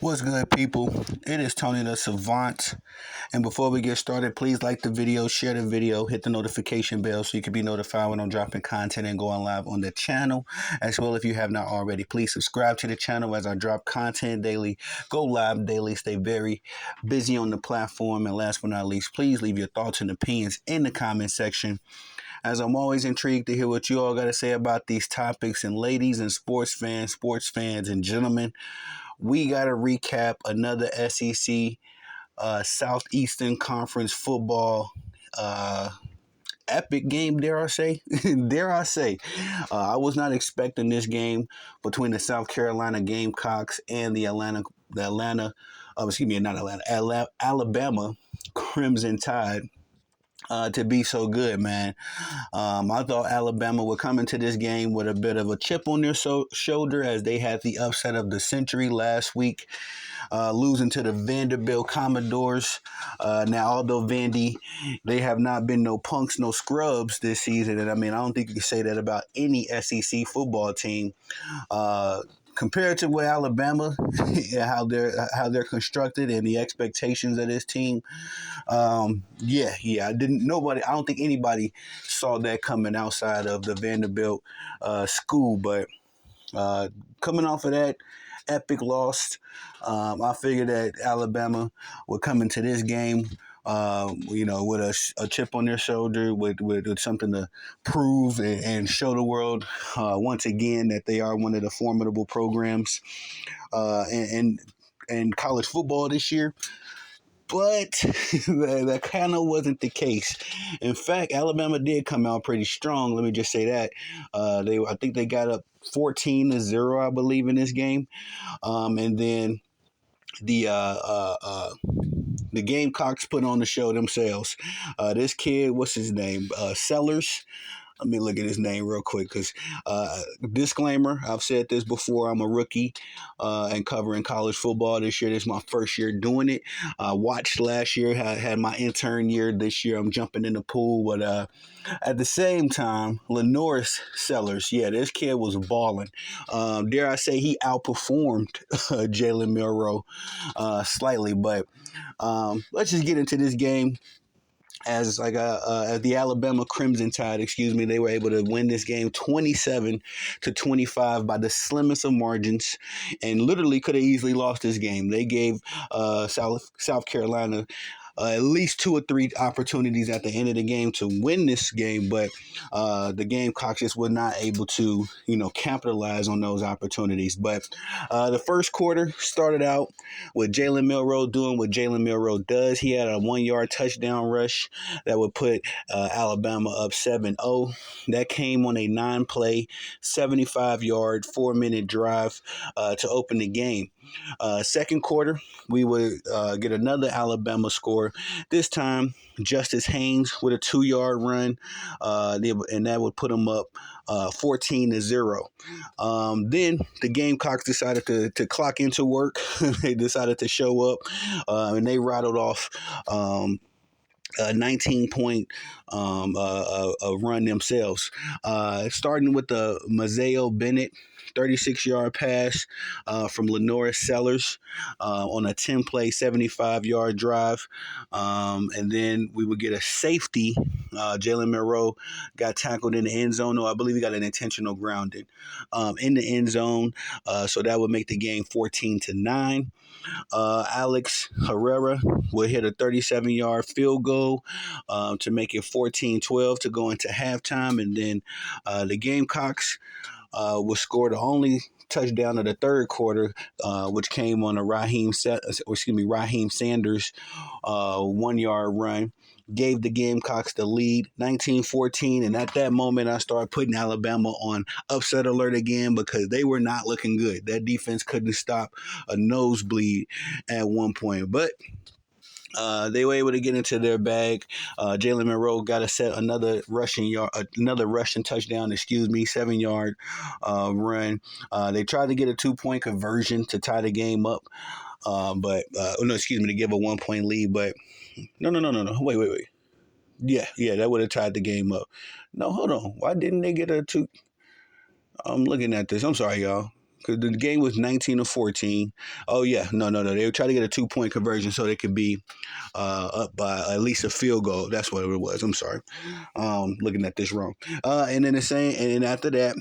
What's good, people? It is Tony the Savant. And before we get started, please like the video, share the video, hit the notification bell so you can be notified when I'm dropping content and going live on the channel. As well, if you have not already, please subscribe to the channel as I drop content daily, go live daily, stay very busy on the platform. And last but not least, please leave your thoughts and opinions in the comment section, as I'm always intrigued to hear what you all got to say about these topics. And ladies and sports fans, and gentlemen, we got to recap another SEC Southeastern Conference football epic game, dare I say? Dare I say? I was not expecting this game between the South Carolina Gamecocks and the Alabama Crimson Tide. To be so good, man. I thought Alabama would come into this game with a bit of a chip on their shoulder, as they had the upset of the century last week, losing to the Vanderbilt Commodores. Now, although Vandy, they have not been no punks, no scrubs this season, and I mean, I don't think you can say that about any SEC football team. Compared to what Alabama, how they're constructed and the expectations of this team, I don't think anybody saw that coming outside of the Vanderbilt school. But coming off of that epic loss, I figured that Alabama would come into this game, with a chip on their shoulder, with something to prove and show the world once again that they are one of the formidable programs in college football this year. But that kind of wasn't the case. In fact, Alabama did come out pretty strong. Let me just say that. I think they got up 14-0, I believe, in this game. And then the Gamecocks put on the show themselves. This kid, what's his name? Sellers. Let me look at his name real quick, because disclaimer, I've said this before, I'm a rookie and covering college football this year. This is my first year doing it. Watched last year, had my intern year. This year I'm jumping in the pool. But at the same time, Lenoris Sellers, this kid was balling. Dare I say he outperformed Jalen Milroe slightly. But let's just get into this game. As the Alabama Crimson Tide, they were able to win this game 27-25 by the slimmest of margins, and literally could have easily lost this game. They gave South Carolina at least 2 or 3 opportunities at the end of the game to win this game, but the Gamecocks just were not able to, capitalize on those opportunities. But the first quarter started out with Jalen Milroe doing what Jalen Milroe does. He had a 1-yard touchdown rush that would put Alabama up 7-0. That came on a 9-play, 75-yard, 4-minute drive to open the game. Second quarter, we would get another Alabama score. This time, Justice Haynes with a 2-yard run, and that would put them up 14-0. Then the Gamecocks decided to clock into work. They decided to show up, and they rattled off a 19-point run themselves, starting with the Mazeo Bennett 36-yard pass from Lenoris Sellers on a 10-play, 75-yard drive. And then we would get a safety. Jalen Milroe got tackled in the end zone. No, I believe he got an intentional grounding in the end zone. So that would make the game 14-9. Alex Herrera would hit a 37-yard field goal to make it 14-12 to go into halftime. And then the Gamecocks would score the only touchdown of the third quarter, which came on a Raheem Sanders 1-yard run. Gave the Gamecocks the lead, 19-14, and at that moment, I started putting Alabama on upset alert again, because they were not looking good. That defense couldn't stop a nosebleed at one point, but they were able to get into their bag. Jalen Milroe got to set another rushing touchdown, 7-yard run. They tried to get a 2-point conversion to tie the game up, to give a 1-point lead, but no. Wait. Yeah, that would have tied the game up. No, hold on. Why didn't they get a 2? I'm looking at this. I'm sorry, y'all. because the game was 19-14. Oh yeah, no. They would try to get a 2 point conversion so they could be up by at least a field goal. That's what it was. I'm sorry. Looking at this wrong. And then the same, and then after that,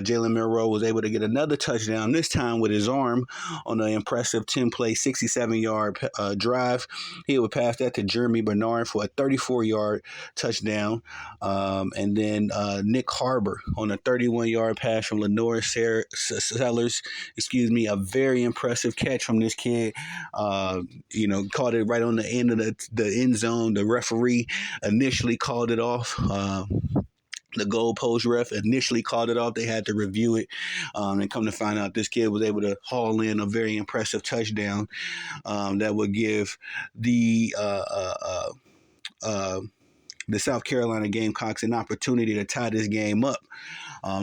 Jalen Milroe was able to get another touchdown. This time with his arm on an impressive 10-play, 67-yard drive. He would pass that to Jeremy Bernard for a 34-yard touchdown. And then Nick Harbor on a 31-yard pass from Lenore Sellers. Excuse me, a very impressive catch from this kid. Caught it right on the end of the end zone. The referee initially called it off. The goalpost ref initially called it off. They had to review it, and come to find out, this kid was able to haul in a very impressive touchdown that would give the South Carolina Gamecocks an opportunity to tie this game up.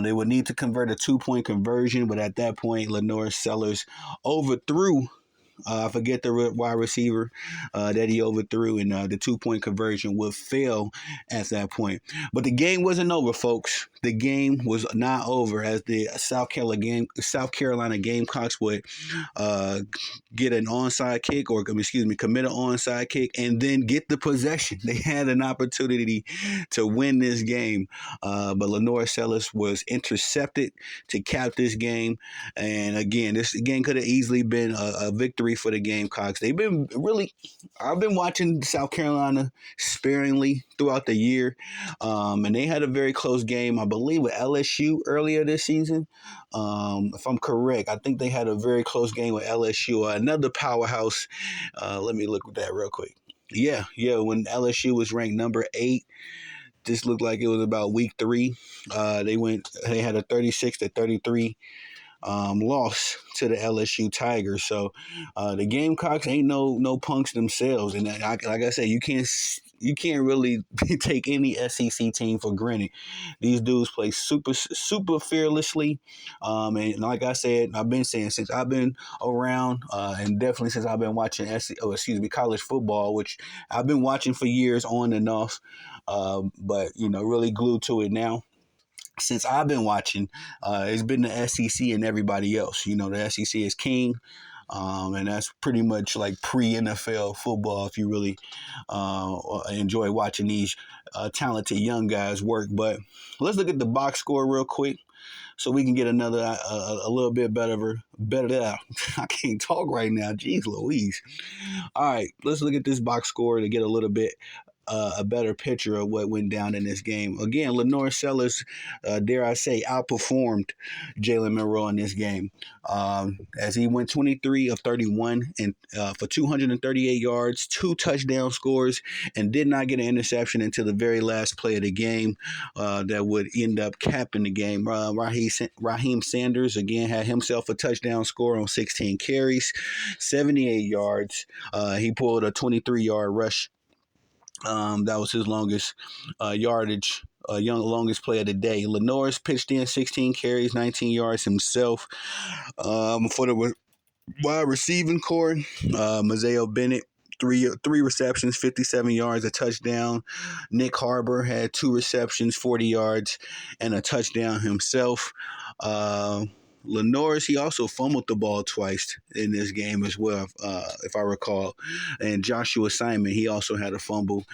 They would need to convert a 2 point conversion, but at that point, Lenore Sellers overthrew. I forget the wide receiver that he overthrew, and the 2 point conversion would fail at that point. But the game wasn't over, folks. The game was not over, as the South Carolina Gamecocks would get an onside kick, or commit an onside kick, and then get the possession. They had an opportunity to win this game, but Lenore Sellers was intercepted to cap this game. And again, this game could have easily been a victory for the Gamecocks. I've been watching South Carolina sparingly throughout the year, and they had a very close game, I believe, with LSU earlier this season. If I'm correct, I think they had a very close game with LSU, another powerhouse. Let me look at that real quick. Yeah. When LSU was ranked number 8, this looked like it was about week 3. They had a 36-33 loss to the LSU Tigers. So the Gamecocks ain't no punks themselves, and like I said, you can't really take any SEC team for granted. These dudes play super fearlessly, and like I said, I've been saying since I've been around, and definitely since I've been watching college football, which I've been watching for years on and off, but really glued to it now. Since I've been watching, it's been the SEC and everybody else. The SEC is king, and that's pretty much like pre-NFL football if you really enjoy watching these talented young guys work. But let's look at the box score real quick so we can get another a little bit better. I can't talk right now. Jeez Louise. All right, let's look at this box score to get a little bit a better picture of what went down in this game. Again, Lenore Sellers, dare I say, outperformed Jalen Milroe in this game, as he went 23 of 31 and for 238 yards, 2 touchdown scores, and did not get an interception until the very last play of the game that would end up capping the game. Raheem Sanders, again, had himself a touchdown score on 16 carries, 78 yards. He pulled a 23-yard rush. That was his longest yardage, longest play of the day. Lenore's pitched in 16 carries, 19 yards himself. For the wide receiving core, Mazeo Bennett, three receptions, 57 yards, a touchdown. Nick Harbor had 2 receptions, 40 yards, and a touchdown himself. Lenore's, he also fumbled the ball twice in this game as well, if I recall. And Joshua Simon, he also had a fumble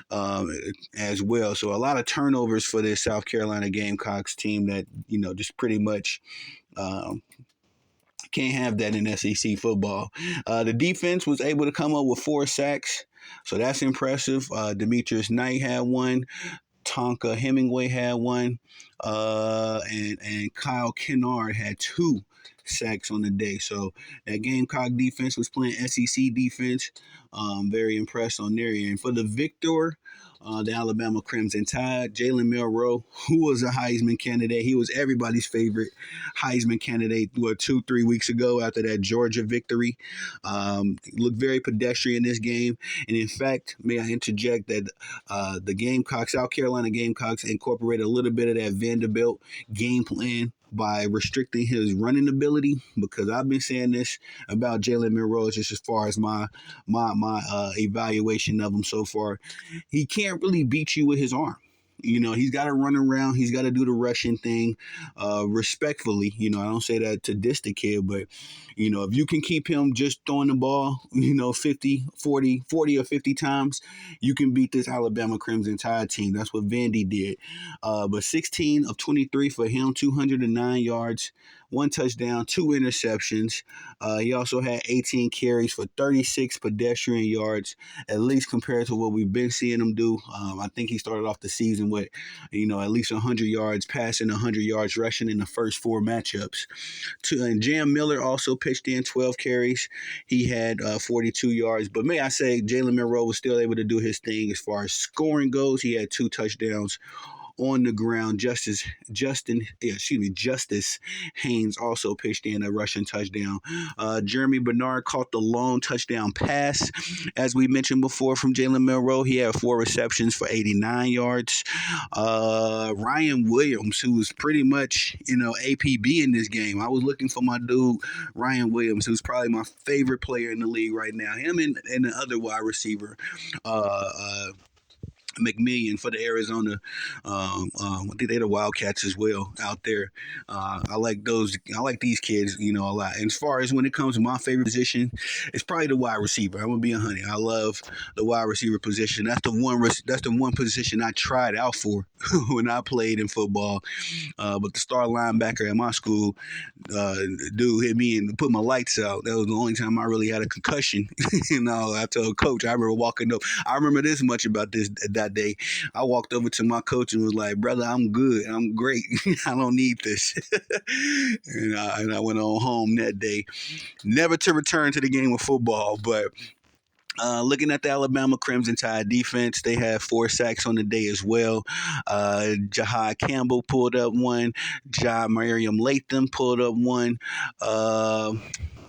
as well. So a lot of turnovers for this South Carolina Gamecocks team that, just pretty much can't have that in SEC football. The defense was able to come up with 4 sacks, so that's impressive. Demetrius Knight had 1. Tonka Hemingway had 1, and Kyle Kennard had 2 sacks on the day. So that Gamecock defense was playing SEC defense. Very impressed on their end. For the victor, the Alabama Crimson Tide, Jalen Milroe, who was a Heisman candidate. He was everybody's favorite Heisman candidate 2-3 weeks ago after that Georgia victory. Looked very pedestrian in this game. And in fact, may I interject that the Gamecocks, South Carolina Gamecocks, incorporated a little bit of that Vanderbilt game plan by restricting his running ability, because I've been saying this about Jalen Milroe just as far as my evaluation of him so far. He can't really beat you with his arm. You know, he's got to run around. He's got to do the rushing thing respectfully. You know, I don't say that to diss the kid, but, you know, if you can keep him just throwing the ball, you know, 50, 40, 40 or 50 times, you can beat this Alabama Crimson Tide team. That's what Vandy did. But 16 of 23 for him, 209 yards, one touchdown, two interceptions. He also had 18 carries for 36 pedestrian yards, at least compared to what we've been seeing him do. I think he started off the season with, you know, at least 100 yards passing, 100 yards rushing in the first four matchups. And Jam Miller also pitched in 12 carries. He had 42 yards. But may I say, Jalen Monroe was still able to do his thing as far as scoring goes. He had two touchdowns on the ground. Justice Haynes also pitched in a rushing touchdown. Jeremy Bernard caught the lone touchdown pass, as we mentioned before, from Jalen Monroe. He had four receptions for 89 yards. Ryan Williams, who was pretty much, you know, APB in this game. I was looking for my dude, Ryan Williams, who's probably my favorite player in the league right now. Him and the other wide receiver, McMillian for the Arizona. I think they're the Wildcats as well out there. I like those. I like these kids, you know, a lot. And as far as when it comes to my favorite position, it's probably the wide receiver. I'm gonna be a honey. I love the wide receiver position. That's the one. That's the one position I tried out for when I played in football. But the star linebacker at my school, uh, dude hit me and put my lights out. That was the only time I really had a concussion. You know, I told coach, I remember walking up. I remember this much about this that day. I walked over to my coach and was like, "Brother, I'm good. I'm great. I don't need this." And I went on home that day, never to return to the game of football. But looking at the Alabama Crimson Tide defense, they had four sacks on the day as well. Jahad Campbell pulled up one. Miriam Latham pulled up one.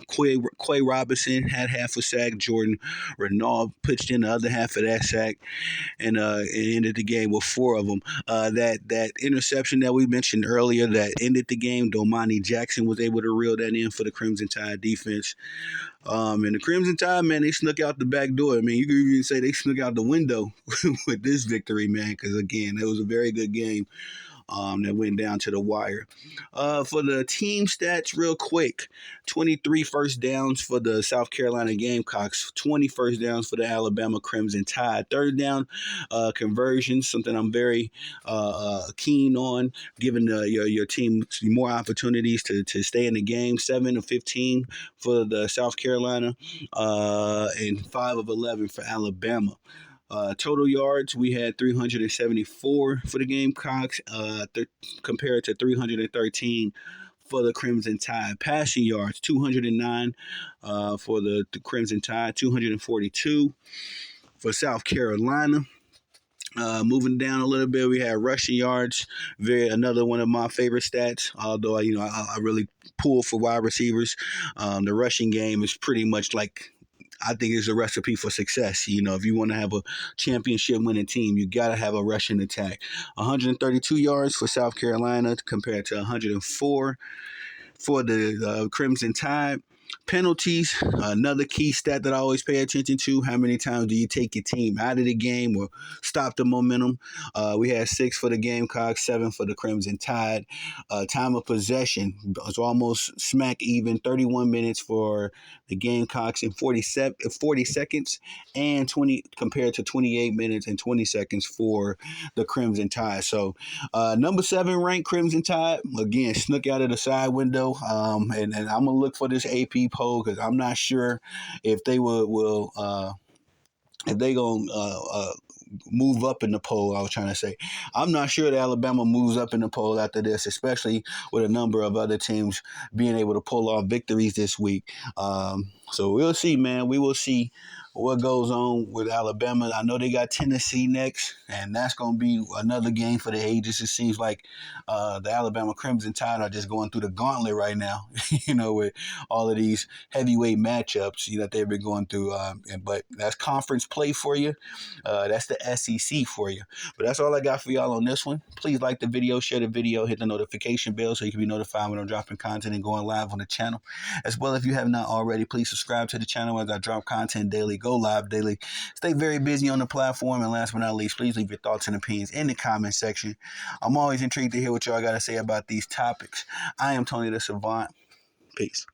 Quay Robinson had half a sack. Jordan Renaud pitched in the other half of that sack, and it ended the game with four of them. That interception that we mentioned earlier that ended the game, Domani Jackson was able to reel that in for the Crimson Tide defense. And the Crimson Tide, man, they snuck out the back door. I mean, you could even say they snuck out the window with this victory, man, because, again, it was a very good game that went down to the wire. For the team stats, real quick, 23 first downs for the South Carolina Gamecocks, 20 first downs for the Alabama Crimson Tide. Third down conversions, something I'm very keen on, giving your team more opportunities to stay in the game. 7 of 15 for the South Carolina, and 5 of 11 for Alabama. Total yards, we had 374 for the Gamecocks, compared to 313 for the Crimson Tide. Passing yards, 209 for the Crimson Tide, 242 for South Carolina. Moving down a little bit, we had rushing yards, another one of my favorite stats. Although I really pull for wide receivers. The rushing game is pretty much like, I think it's a recipe for success. You know, if you want to have a championship winning team, you got to have a rushing attack. 132 yards for South Carolina compared to 104 for the Crimson Tide. Penalties, another key stat that I always pay attention to. How many times do you take your team out of the game or stop the momentum? We had 6 for the Gamecocks, 7 for the Crimson Tide. Time of possession was almost smack even, 31 minutes for the Gamecocks and 40 seconds, and 20 compared to 28 minutes and 20 seconds for the Crimson Tide. So number 7 ranked Crimson Tide, again, snuck out of the side window. And I'm going to look for this AP poll because I'm not sure if they will if they going to move up in the poll. I was trying to say, I'm not sure that Alabama moves up in the poll after this, especially with a number of other teams being able to pull off victories this week. So we'll see, man. We will see what goes on with Alabama. I know they got Tennessee next, and that's going to be another game for the ages. It seems like the Alabama Crimson Tide are just going through the gauntlet right now, you know, with all of these heavyweight matchups, you know, that they've been going through. But that's conference play for you. That's the SEC for you. But that's all I got for y'all on this one. Please like the video, share the video, hit the notification bell so you can be notified when I'm dropping content and going live on the channel. As well, if you have not already, please subscribe to the channel as I drop content daily Go Live Daily. Stay very busy on the platform. And last but not least, please leave your thoughts and opinions in the comment section. I'm always intrigued to hear what y'all got to say about these topics. I am Tony the Savant. Peace.